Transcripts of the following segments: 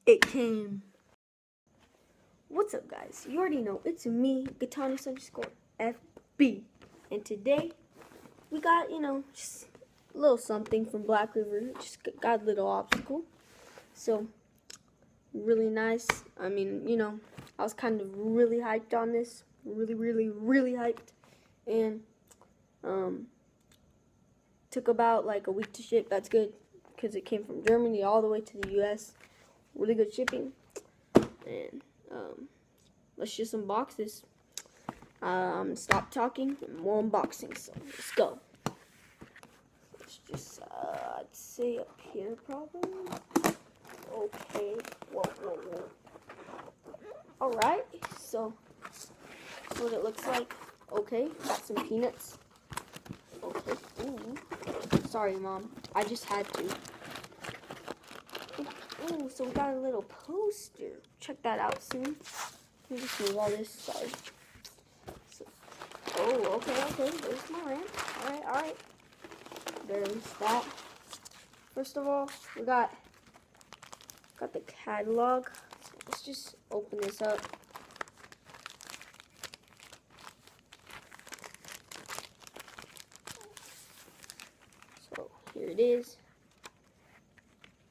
It came. What's up, guys? You already know it's me, Gatanis_FB, and today we got, just a little something from Blackriver. Just got a little obstacle, so really nice. I mean, I was kind of really hyped on this, really hyped, and took about like a week to ship. That's good because it came from Germany all the way to the US. Really good shipping. And let's just unbox this. Stop talking and more unboxing. So let's go. Let's just I'd say up here probably. Okay. Whoa. All right. So that's what it looks like. Okay. Got some peanuts. Okay. Ooh. Sorry, Mom. I just had to. Ooh, so we got a little poster. Check that out soon. Let me just move all this. Sorry. So, okay. There's my ramp. All right. There's that. First of all, we got the catalog. So let's just open this up. So here it is.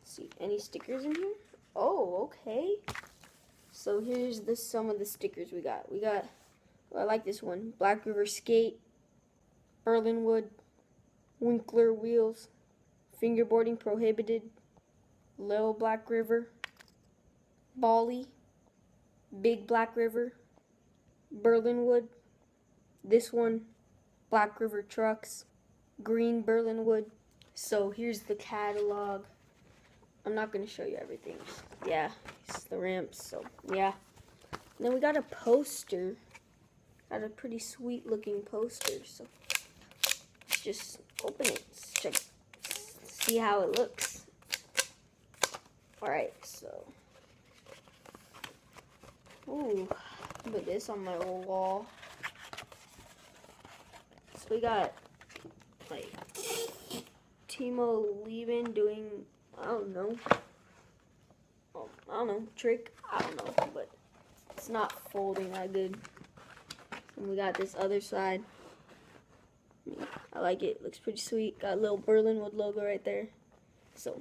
See any stickers in here? Oh, okay. So here's some of the stickers we got. I like this one. Blackriver skate, Berlinwood, Winkler wheels, fingerboarding prohibited, Little Blackriver, Bali, Big Blackriver, Berlinwood. This one, Blackriver trucks, green Berlinwood. So here's the catalog. I'm not going to show you everything. Yeah, it's the ramps, so yeah. And then we got a poster. Got a pretty sweet looking poster, so let's just open it. See how it looks. Alright, so. Ooh, put this on my wall. So we got, like, Timo Lieben doing, I don't know, trick, I don't know, but it's not folding that good. And we got this other side. I like it, looks pretty sweet. Got a little Berlinwood logo right there. So,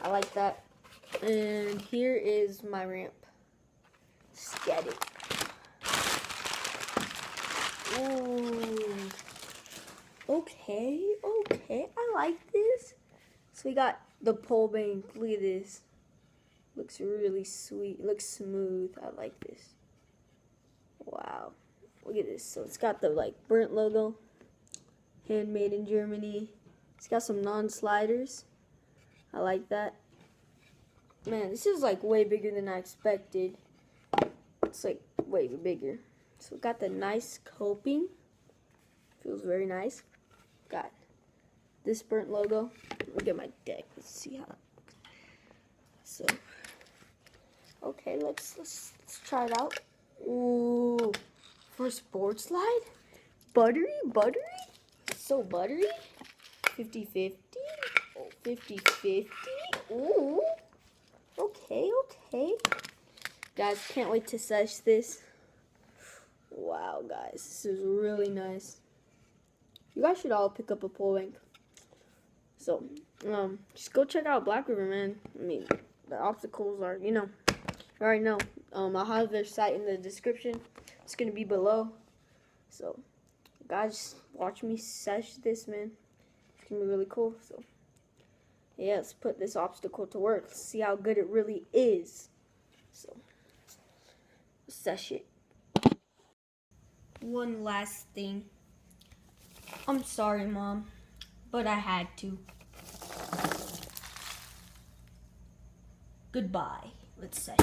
I like that. And here is my ramp. Let's get it. Ooh. Okay, I like this. So we got the POLEBANK. Look at this. Looks really sweet. Looks smooth. I like this. Wow. Look at this. So it's got the burnt logo. Handmade in Germany. It's got some non-sliders. I like that. Man, this is way bigger than I expected. It's way bigger. So we got the nice coping. Feels very nice. Got this burnt logo. Look at my deck. Let's see how. So, okay, let's try it out. Ooh, for sports slide, buttery, so buttery. 50-50. Oh, 50-50. Ooh, okay. Guys, can't wait to sesh this. Wow, guys, this is really nice. You guys should all pick up a POLEBANK. So, just go check out Blackriver, man. I mean, the obstacles are, you already know. I'll have their site in the description. It's going to be below. So, guys, watch me sesh this, man. It's going to be really cool. So, yeah, let's put this obstacle to work. Let's see how good it really is. So, sesh it. One last thing. I'm sorry, Mom, but I had to. Goodbye. Let's say.